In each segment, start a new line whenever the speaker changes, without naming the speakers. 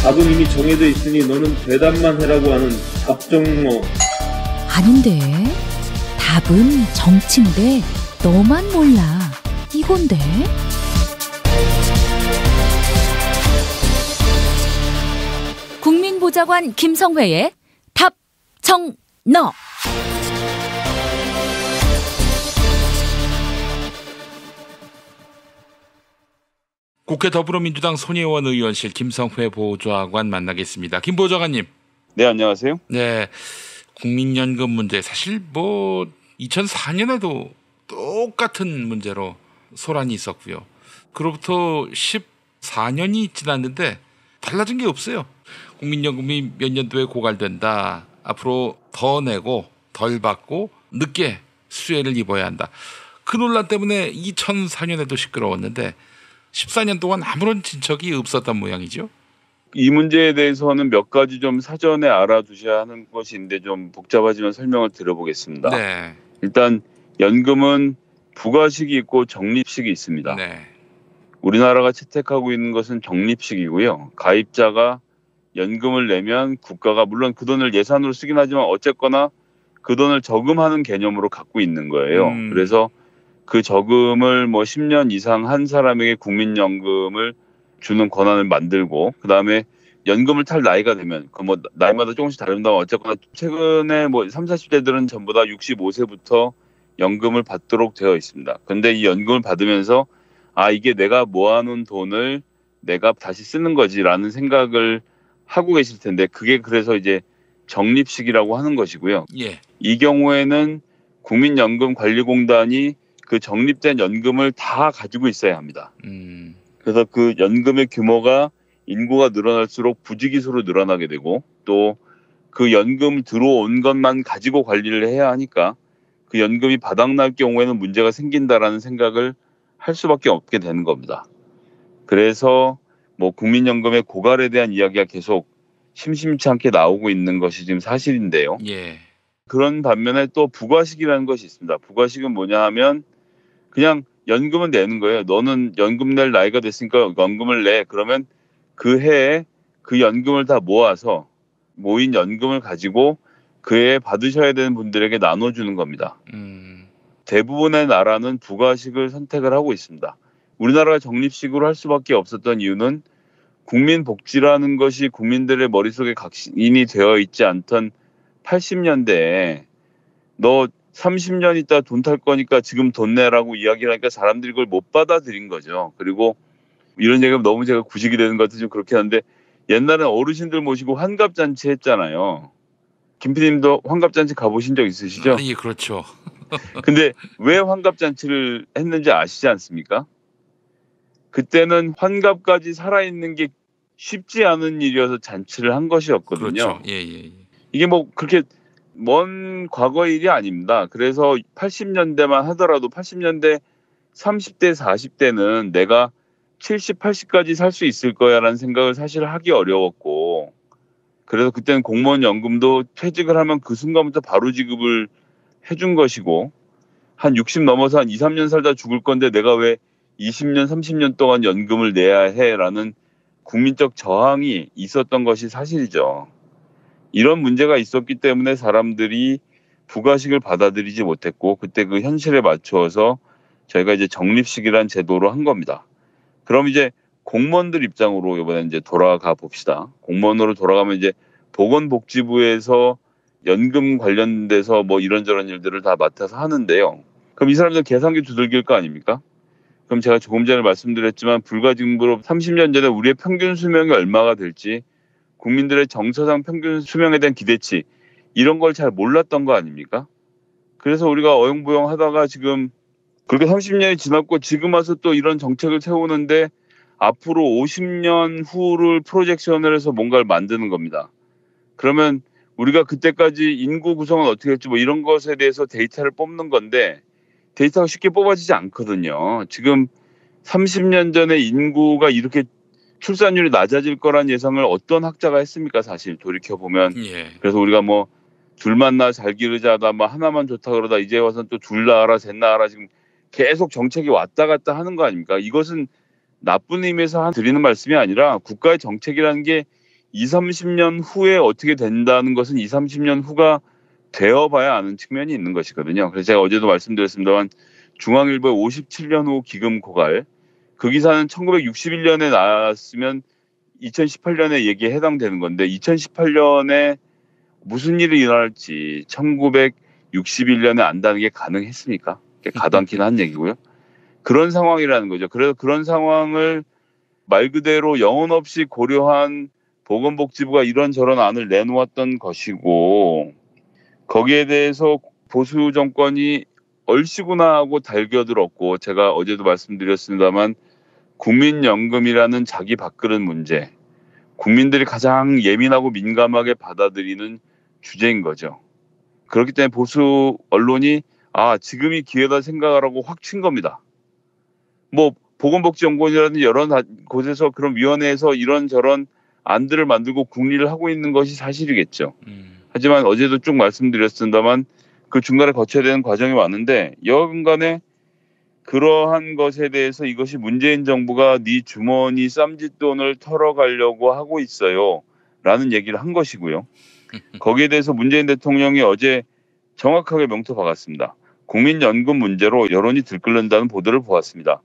답은 이미 정해져 있으니 너는 대답만 해라고 하는 답정너.
아닌데. 답은 정치인데 너만 몰라. 이건데. 국민보좌관 김성회의 답정너.
국회 더불어민주당 손혜원 의원실 김성회 보좌관 만나겠습니다. 김 보좌관님.
네, 안녕하세요.
네, 국민연금 문제 사실 2004년에도 똑같은 문제로 소란이 있었고요. 그로부터 14년이 지났는데 달라진 게 없어요. 국민연금이 몇 년도에 고갈된다. 앞으로 더 내고 덜 받고 늦게 수혜를 입어야 한다. 그 논란 때문에 2004년에도 시끄러웠는데 14년 동안 아무런 진척이 없었던 모양이죠.
이 문제에 대해서는 몇 가지 좀 사전에 알아두셔야 하는 것이 있는데 좀 복잡하지만 설명을 드려보겠습니다.
네.
일단 연금은 부과식이 있고 적립식이 있습니다.
네.
우리나라가 채택하고 있는 것은 적립식이고요. 가입자가 연금을 내면 국가가 물론 그 돈을 예산으로 쓰긴 하지만 어쨌거나 그 돈을 저금하는 개념으로 갖고 있는 거예요. 그래서 그 저금을 10년 이상 한 사람에게 국민연금을 주는 권한을 만들고, 그 다음에 연금을 탈 나이가 되면, 나이마다 조금씩 다릅니다. 어쨌거나 최근에 30, 40대들은 전부 다 65세부터 연금을 받도록 되어 있습니다. 근데 이 연금을 받으면서, 이게 내가 모아놓은 돈을 내가 다시 쓰는 거지라는 생각을 하고 계실 텐데, 그게 그래서 이제 적립식이라고 하는 것이고요.
예.
이 경우에는 국민연금관리공단이 그 적립된 연금을 다 가지고 있어야 합니다. 그래서 그 연금의 규모가 인구가 늘어날수록 부지기수로 늘어나게 되고, 또 그 연금 들어온 것만 가지고 관리를 해야 하니까 그 연금이 바닥날 경우에는 문제가 생긴다라는 생각을 할 수밖에 없게 되는 겁니다. 그래서 국민연금의 고갈에 대한 이야기가 계속 심심치 않게 나오고 있는 것이 지금 사실인데요.
예.
그런 반면에 또 부과식이라는 것이 있습니다. 부과식은 뭐냐 하면 그냥 연금은 내는 거예요. 너는 연금 낼 나이가 됐으니까 연금을 내. 그러면 그 해에 그 연금을 다 모아서 모인 연금을 가지고 그 해에 받으셔야 되는 분들에게 나눠주는 겁니다. 대부분의 나라는 부과식을 선택을 하고 있습니다. 우리나라가 적립식으로 할 수밖에 없었던 이유는 국민복지라는 것이 국민들의 머릿속에 각인이 되어 있지 않던 80년대에 너 30년 있다 돈 탈 거니까 지금 돈 내라고 이야기를 하니까 사람들이 그걸 못 받아들인 거죠. 그리고 이런 얘기가 너무 제가 구식이 되는 것 같아서 좀 그렇게 하는데, 옛날에는 어르신들 모시고 환갑잔치 했잖아요. 김 PD님도 환갑잔치 가보신 적 있으시죠?
예, 그렇죠.
근데 왜 환갑잔치를 했는지 아시지 않습니까? 그때는 환갑까지 살아있는 게 쉽지 않은 일이어서 잔치를 한 것이었거든요.
그렇죠. 예.
이게 그렇게 먼 과거 일이 아닙니다. 그래서 80년대만 하더라도 80년대 30대, 40대는 내가 70, 80까지 살 수 있을 거야라는 생각을 사실 하기 어려웠고, 그래서 그때는 공무원 연금도 퇴직을 하면 그 순간부터 바로 지급을 해준 것이고, 한 60 넘어서 한 2, 3년 살다 죽을 건데 내가 왜 20년, 30년 동안 연금을 내야 해라는 국민적 저항이 있었던 것이 사실이죠. 이런 문제가 있었기 때문에 사람들이 부과식을 받아들이지 못했고, 그때 그 현실에 맞추어서 저희가 이제 적립식이라는 제도로 한 겁니다. 그럼 이제 공무원들 입장으로 이번에 이제 돌아가 봅시다. 공무원으로 돌아가면 이제 보건복지부에서 연금 관련돼서 이런저런 일들을 다 맡아서 하는데요. 그럼 이 사람들 계산기 두들길 거 아닙니까? 그럼 제가 조금 전에 말씀드렸지만 불과 지금으로 30년 전에 우리의 평균 수명이 얼마가 될지, 국민들의 정서상 평균 수명에 대한 기대치, 이런 걸 잘 몰랐던 거 아닙니까? 그래서 우리가 어영부영 하다가 지금 그렇게 30년이 지났고 지금 와서 또 이런 정책을 세우는데 앞으로 50년 후를 프로젝션을 해서 뭔가를 만드는 겁니다. 그러면 우리가 그때까지 인구 구성은 어떻게 할지 이런 것에 대해서 데이터를 뽑는 건데, 데이터가 쉽게 뽑아지지 않거든요. 지금 30년 전에 인구가 이렇게 출산율이 낮아질 거란 예상을 어떤 학자가 했습니까? 사실 돌이켜보면.
예.
그래서 우리가 둘만 낳아 잘 기르자다, 하나만 좋다 그러다 이제 와서는 또 둘 낳아라, 셋 낳아라, 지금 계속 정책이 왔다 갔다 하는 거 아닙니까? 이것은 나쁜 의미에서 드리는 말씀이 아니라 국가의 정책이라는 게 20, 30년 후에 어떻게 된다는 것은 20, 30년 후가 되어봐야 아는 측면이 있는 것이거든요. 그래서 제가 어제도 말씀드렸습니다만 중앙일보의 57년 후 기금 고갈, 그 기사는 1961년에 나왔으면 2018년에 얘기에 해당되는 건데 2018년에 무슨 일이 일어날지 1961년에 안다는 게 가능했습니까? 가당키는 한 얘기고요. 그런 상황이라는 거죠. 그래서 그런 상황을 말 그대로 영혼 없이 고려한 보건복지부가 이런저런 안을 내놓았던 것이고, 거기에 대해서 보수 정권이 얼씨구나 하고 달겨들었고, 제가 어제도 말씀드렸습니다만 국민연금이라는 자기 밥그릇 문제, 국민들이 가장 예민하고 민감하게 받아들이는 주제인 거죠. 그렇기 때문에 보수 언론이 지금이 기회다 생각하라고 확 친 겁니다. 뭐 보건복지연구원이라든지 여러 곳에서 그런 위원회에서 이런저런 안들을 만들고 궁리를 하고 있는 것이 사실이겠죠. 하지만 어제도 쭉 말씀드렸습니다만 그 중간에 거쳐야 되는 과정이 많은데 여하간에 그러한 것에 대해서 이것이 문재인 정부가 네 주머니 쌈짓돈을 털어가려고 하고 있어요 라는 얘기를 한 것이고요. 거기에 대해서 문재인 대통령이 어제 정확하게 명토 박았습니다. 국민연금 문제로 여론이 들끓는다는 보도를 보았습니다.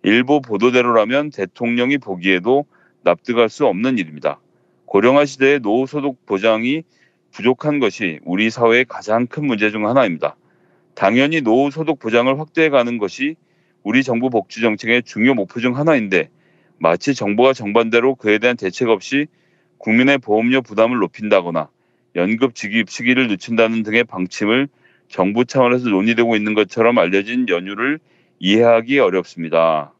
일부 보도대로라면 대통령이 보기에도 납득할 수 없는 일입니다. 고령화 시대의 노후소득 보장이 부족한 것이 우리 사회의 가장 큰 문제 중 하나입니다. 당연히 노후소득 보장을 확대해가는 것이 우리 정부 복지정책의 중요 목표 중 하나인데 마치 정부가 정반대로 그에 대한 대책 없이 국민의 보험료 부담을 높인다거나 연금 지급 시기를 늦춘다는 등의 방침을 정부 차원에서 논의되고 있는 것처럼 알려진 연유를 이해하기 어렵습니다.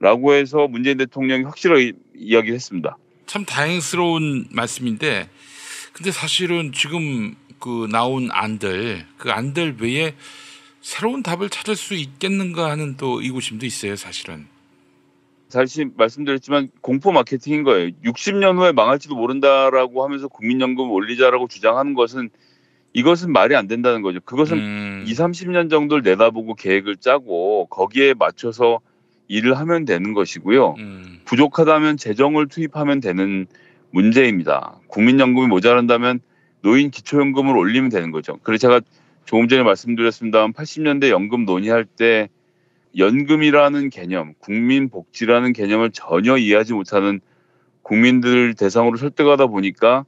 라고 해서 문재인 대통령이 확실하게 이야기를 했습니다.
참 다행스러운 말씀인데, 근데 사실은 지금 그 나온 안들, 그 안들 외에 새로운 답을 찾을 수 있겠는가 하는 또 의구심도 있어요, 사실은.
다시 말씀드렸지만 공포 마케팅인 거예요. 60년 후에 망할지도 모른다라고 하면서 국민연금 올리자라고 주장하는 것은 이것은 말이 안 된다는 거죠. 그것은 20, 30년 정도를 내다보고 계획을 짜고 거기에 맞춰서 일을 하면 되는 것이고요. 부족하다면 재정을 투입하면 되는 문제입니다. 국민연금이 모자란다면 노인 기초연금을 올리면 되는 거죠. 그래서 제가 조금 전에 말씀드렸습니다만 80년대 연금 논의할 때 연금이라는 개념, 국민복지라는 개념을 전혀 이해하지 못하는 국민들 대상으로 설득하다 보니까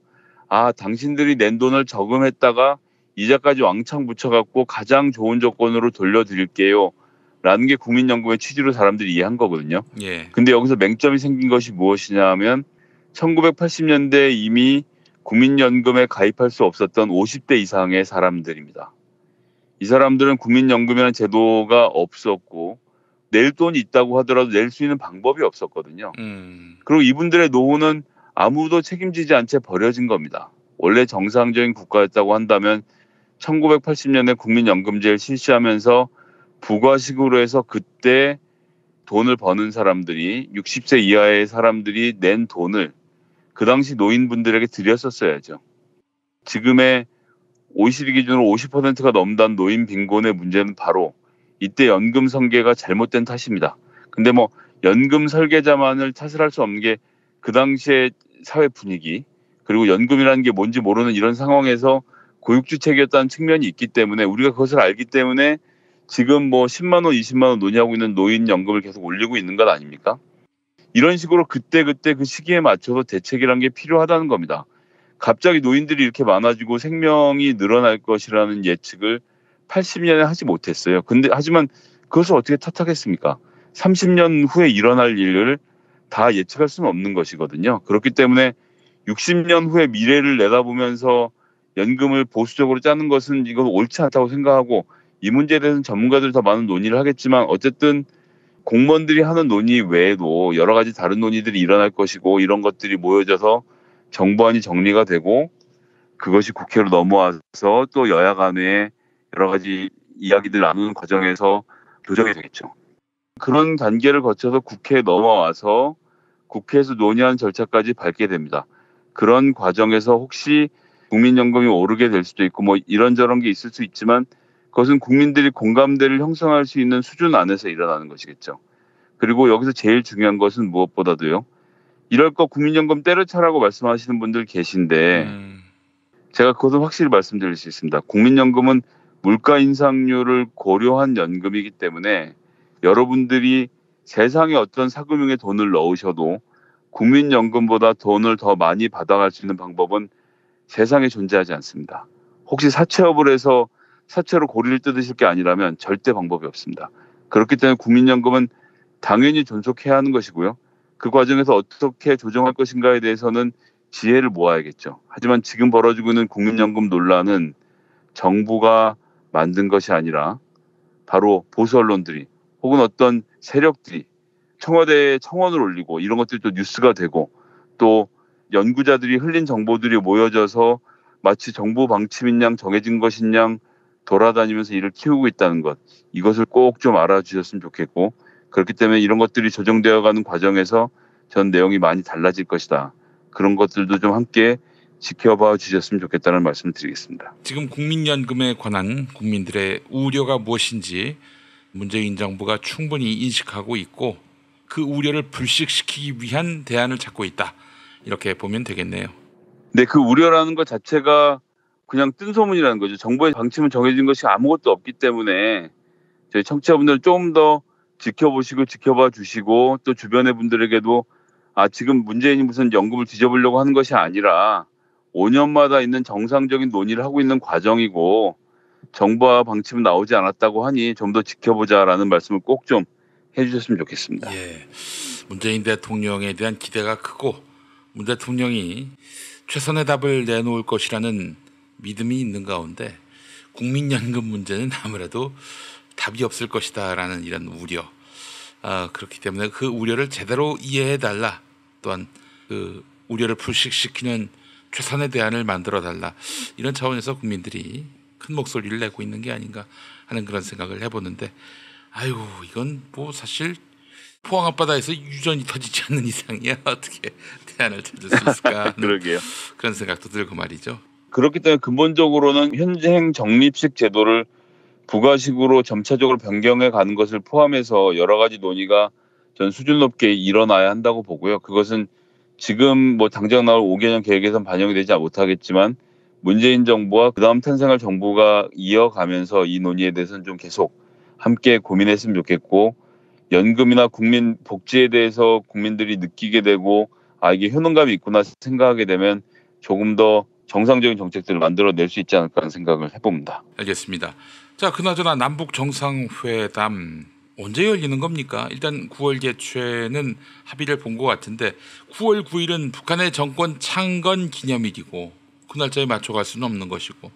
당신들이 낸 돈을 저금했다가 이자까지 왕창 붙여갖고 가장 좋은 조건으로 돌려드릴게요 라는 게 국민연금의 취지로 사람들이 이해한 거거든요.
예.
근데 여기서 맹점이 생긴 것이 무엇이냐 하면 1980년대에 이미 국민연금에 가입할 수 없었던 50대 이상의 사람들입니다. 이 사람들은 국민연금이라는 제도가 없었고 낼 돈이 있다고 하더라도 낼 수 있는 방법이 없었거든요. 그리고 이분들의 노후는 아무도 책임지지 않채 버려진 겁니다. 원래 정상적인 국가였다고 한다면 1980년에 국민연금제를 실시하면서 부가식으로 해서 그때 돈을 버는 사람들이 60세 이하의 사람들이 낸 돈을 그 당시 노인분들에게 드렸었어야죠. 지금의 OECD 기준으로 50%가 넘는 노인 빈곤의 문제는 바로 이때 연금 설계가 잘못된 탓입니다. 근데 뭐 연금 설계자만을 탓을 할 수 없는 게 그 당시의 사회 분위기 그리고 연금이라는 게 뭔지 모르는 이런 상황에서 고육주책이었다는 측면이 있기 때문에 우리가 그것을 알기 때문에 지금 뭐 10만 원, 20만 원 논의하고 있는 노인연금을 계속 올리고 있는 것 아닙니까? 이런 식으로 그때 그 시기에 맞춰서 대책이란 게 필요하다는 겁니다. 갑자기 노인들이 이렇게 많아지고 생명이 늘어날 것이라는 예측을 80년에 하지 못했어요. 하지만 그것을 어떻게 탓하겠습니까? 30년 후에 일어날 일을 다 예측할 수는 없는 것이거든요. 그렇기 때문에 60년 후의 미래를 내다보면서 연금을 보수적으로 짜는 것은 이건 옳지 않다고 생각하고 이 문제에 대해서는 전문가들이 더 많은 논의를 하겠지만 어쨌든 공무원들이 하는 논의 외에도 여러 가지 다른 논의들이 일어날 것이고 이런 것들이 모여져서 정부안이 정리가 되고 그것이 국회로 넘어와서 또 여야 간에 여러 가지 이야기들 나누는 과정에서 교정이 되겠죠. 그런 단계를 거쳐서 국회에 넘어와서 국회에서 논의하는 절차까지 밟게 됩니다. 그런 과정에서 혹시 국민연금이 오르게 될 수도 있고 뭐 이런저런 게 있을 수 있지만 그것은 국민들이 공감대를 형성할 수 있는 수준 안에서 일어나는 것이겠죠. 그리고 여기서 제일 중요한 것은 무엇보다도요. 이럴 거 국민연금 때려차라고 말씀하시는 분들 계신데 제가 그것은 확실히 말씀드릴 수 있습니다. 국민연금은 물가 인상률을 고려한 연금이기 때문에 여러분들이 세상에 어떤 사금융에 돈을 넣으셔도 국민연금보다 돈을 더 많이 받아갈 수 있는 방법은 세상에 존재하지 않습니다. 혹시 사채업을 해서 사채로 고리를 뜯으실 게 아니라면 절대 방법이 없습니다. 그렇기 때문에 국민연금은 당연히 존속해야 하는 것이고요. 그 과정에서 어떻게 조정할 것인가에 대해서는 지혜를 모아야겠죠. 하지만 지금 벌어지고 있는 국민연금 논란은 정부가 만든 것이 아니라 바로 보수 언론들이 혹은 어떤 세력들이 청와대에 청원을 올리고 이런 것들이 또 뉴스가 되고 또 연구자들이 흘린 정보들이 모여져서 마치 정부 방침인 양 정해진 것인 양 돌아다니면서 일을 키우고 있다는 것, 이것을 꼭 좀 알아주셨으면 좋겠고, 그렇기 때문에 이런 것들이 조정되어가는 과정에서 전 내용이 많이 달라질 것이다. 그런 것들도 좀 함께 지켜봐 주셨으면 좋겠다는 말씀을 드리겠습니다.
지금 국민연금에 관한 국민들의 우려가 무엇인지 문재인 정부가 충분히 인식하고 있고 그 우려를 불식시키기 위한 대안을 찾고 있다. 이렇게 보면 되겠네요.
네, 그 우려라는 것 자체가 그냥 뜬소문이라는 거죠. 정부의 방침은 정해진 것이 아무것도 없기 때문에 저희 청취자분들 좀 더 지켜보시고 지켜봐 주시고 또 주변의 분들에게도 지금 문재인이 무슨 연금을 뒤져보려고 하는 것이 아니라 5년마다 있는 정상적인 논의를 하고 있는 과정이고 정부와 방침은 나오지 않았다고 하니 좀 더 지켜보자라는 말씀을 꼭 좀 해주셨으면 좋겠습니다.
예, 문재인 대통령에 대한 기대가 크고 문 대통령이 최선의 답을 내놓을 것이라는 믿음이 있는 가운데 국민연금 문제는 아무래도 답이 없을 것이다라는 이런 우려, 그렇기 때문에 그 우려를 제대로 이해해달라, 또한 그 우려를 불식시키는 최선의 대안을 만들어달라, 이런 차원에서 국민들이 큰 목소리를 내고 있는 게 아닌가 하는 그런 생각을 해보는데, 아이고 이건 뭐 사실 포항 앞바다에서 유전이 터지지 않는 이상이야 어떻게 대안을 찾을 수 있을까
그러게요.
그런 생각도 들고 말이죠.
그렇기 때문에 근본적으로는 현행 적립식 제도를 부가식으로 점차적으로 변경해 가는 것을 포함해서 여러 가지 논의가 전 수준 높게 일어나야 한다고 보고요. 그것은 지금 뭐 당장 나올 5개년 계획에선 반영이 되지 못하겠지만 문재인 정부와 그다음 탄생할 정부가 이어가면서 이 논의에 대해서는 좀 계속 함께 고민했으면 좋겠고, 연금이나 국민 복지에 대해서 국민들이 느끼게 되고 이게 효능감이 있구나 생각하게 되면 조금 더 정상적인 정책들을 만들어낼 수 있지 않을까 하는 생각을 해봅니다.
알겠습니다. 자, 그나저나 남북 정상회담 언제 열리는 겁니까? 일단 9월 개최는 합의를 본 것 같은데 9월 9일은 북한의 정권 창건 기념일이고 그 날짜에 맞춰갈 수는 없는 것이고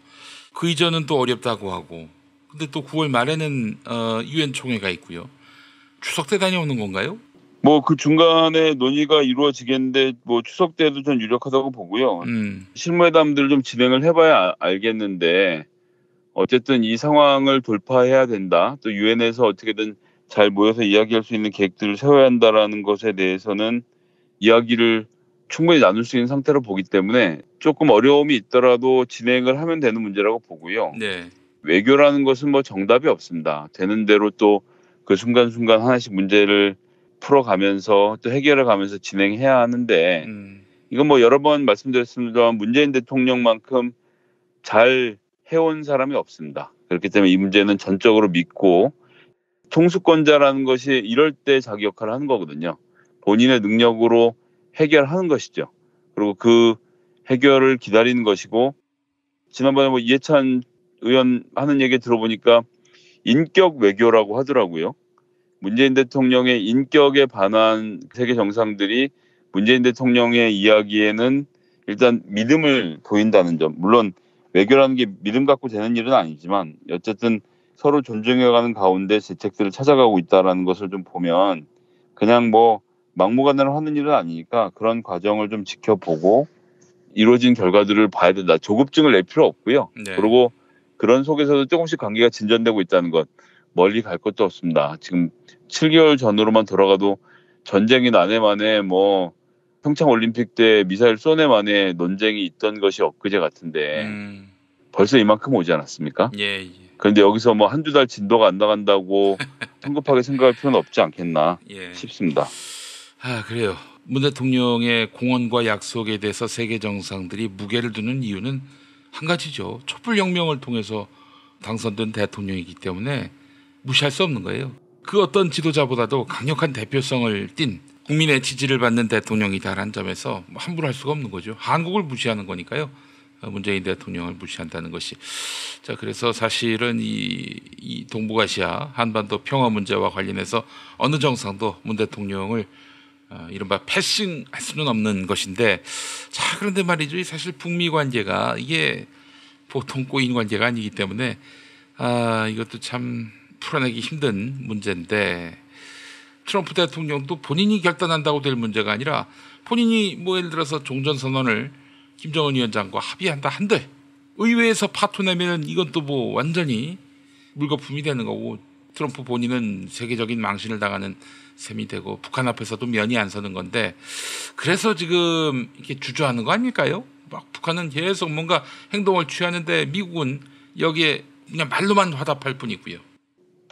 그 이전은 또 어렵다고 하고, 근데 또 9월 말에는 유엔 총회가 있고요. 추석 때 다녀오는 건가요?
뭐 그 중간에 논의가 이루어지겠는데 뭐 추석 때도 전 유력하다고 보고요. 실무회담들을 좀 진행을 해봐야 알겠는데 어쨌든 이 상황을 돌파해야 된다. 또 유엔에서 어떻게든 잘 모여서 이야기할 수 있는 계획들을 세워야 한다라는 것에 대해서는 이야기를 충분히 나눌 수 있는 상태로 보기 때문에 조금 어려움이 있더라도 진행을 하면 되는 문제라고 보고요.
네.
외교라는 것은 뭐 정답이 없습니다. 되는 대로 또 그 순간순간 하나씩 문제를 풀어가면서 또 해결해가면서 진행해야 하는데 이건 뭐 여러 번 말씀드렸습니다만 문재인 대통령만큼 잘 해온 사람이 없습니다. 그렇기 때문에 이 문제는 전적으로 믿고 통수권자라는 것이 이럴 때 자기 역할을 하는 거거든요. 본인의 능력으로 해결하는 것이죠. 그리고 그 해결을 기다리는 것이고, 지난번에 뭐 이해찬 의원 하는 얘기 들어보니까 인격 외교라고 하더라고요. 문재인 대통령의 인격에 반한 세계 정상들이 문재인 대통령의 이야기에는 일단 믿음을 보인다는 점. 물론 외교라는 게 믿음 갖고 되는 일은 아니지만 어쨌든 서로 존중해가는 가운데 대책들을 찾아가고 있다는 것을 좀 보면 그냥 뭐 막무가내로 하는 일은 아니니까 그런 과정을 좀 지켜보고 이루어진 결과들을 봐야 된다. 조급증을 낼 필요 없고요.
네.
그리고 그런 속에서도 조금씩 관계가 진전되고 있다는 것, 멀리 갈 것도 없습니다. 지금 7개월 전으로만 돌아가도 전쟁이 나네 만에 뭐 평창올림픽 때 미사일 쏘네 만에 논쟁이 있던 것이 엊그제 같은데 벌써 이만큼 오지 않았습니까?
예.
그런데 여기서 뭐 한두 달 진도가 안 나간다고 성급하게 생각할 필요는 없지 않겠나 싶습니다.
그래요. 문 대통령의 공언과 약속에 대해서 세계 정상들이 무게를 두는 이유는 한 가지죠. 촛불혁명을 통해서 당선된 대통령이기 때문에 무시할 수 없는 거예요. 그 어떤 지도자보다도 강력한 대표성을 띤 국민의 지지를 받는 대통령이다라는 점에서 함부로 할 수가 없는 거죠. 한국을 무시하는 거니까요. 문재인 대통령을 무시한다는 것이. 자, 그래서 사실은 이 동북아시아 한반도 평화 문제와 관련해서 어느 정상도 문 대통령을 이른바 패싱할 수는 없는 것인데, 자, 그런데 말이죠. 사실 북미 관계가 이게 보통 꼬인 관계가 아니기 때문에 이것도 참 풀어내기 힘든 문제인데, 트럼프 대통령도 본인이 결단한다고 될 문제가 아니라 본인이 뭐 예를 들어서 종전선언을 김정은 위원장과 합의한다 한들 의회에서 파토 내면 이건 또 뭐 완전히 물거품이 되는 거고, 트럼프 본인은 세계적인 망신을 당하는 셈이 되고 북한 앞에서도 면이 안 서는 건데, 그래서 지금 이렇게 주저하는 거 아닐까요? 막 북한은 계속 뭔가 행동을 취하는데 미국은 여기에 그냥 말로만 화답할 뿐이고요.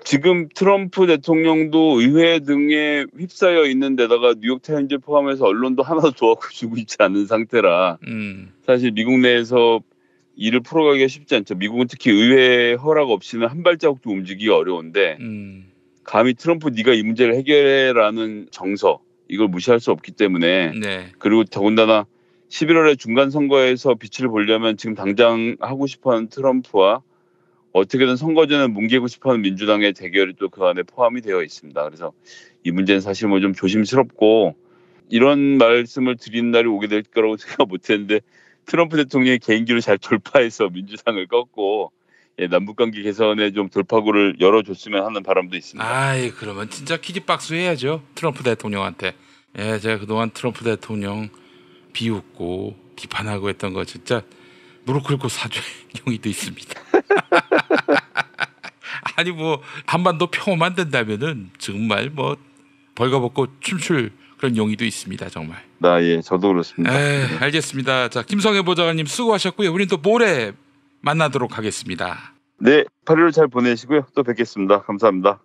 지금 트럼프 대통령도 의회 등에 휩싸여 있는 데다가 뉴욕타임즈 포함해서 언론도 하나도 도와주고 있지 않은 상태라 사실 미국 내에서 일을 풀어가기가 쉽지 않죠. 미국은 특히 의회 허락 없이는 한 발자국도 움직이기 어려운데 감히 트럼프 네가 이 문제를 해결해라는 정서, 이걸 무시할 수 없기 때문에
네.
그리고 더군다나 11월에 중간선거에서 빛을 보려면 지금 당장 하고 싶어하는 트럼프와 어떻게든 선거 전에 뭉개고 싶어하는 민주당의 대결이 또 그 안에 포함이 되어 있습니다. 그래서 이 문제는 사실 뭐 좀 조심스럽고, 이런 말씀을 드리는 날이 오게 될 거라고 생각 못했는데 트럼프 대통령이 개인기로 잘 돌파해서 민주당을 꺾고 남북관계 개선에 좀 돌파구를 열어줬으면 하는 바람도 있습니다.
아이, 그러면 진짜 키즈박스 해야죠. 트럼프 대통령한테. 예, 제가 그동안 트럼프 대통령 비웃고 비판하고 했던 거 진짜 무릎 꿇고 사죄의 용의도 있습니다. 아니 뭐 한반도 평화만 된다면은 정말 뭐 벌거벗고 춤출 그런 용의도 있습니다. 정말.
예, 저도 그렇습니다.
알겠습니다. 자, 김성회 보좌관님 수고하셨고요. 우리는 또 모레 만나도록 하겠습니다.
네, 8일 잘 보내시고요. 또 뵙겠습니다. 감사합니다.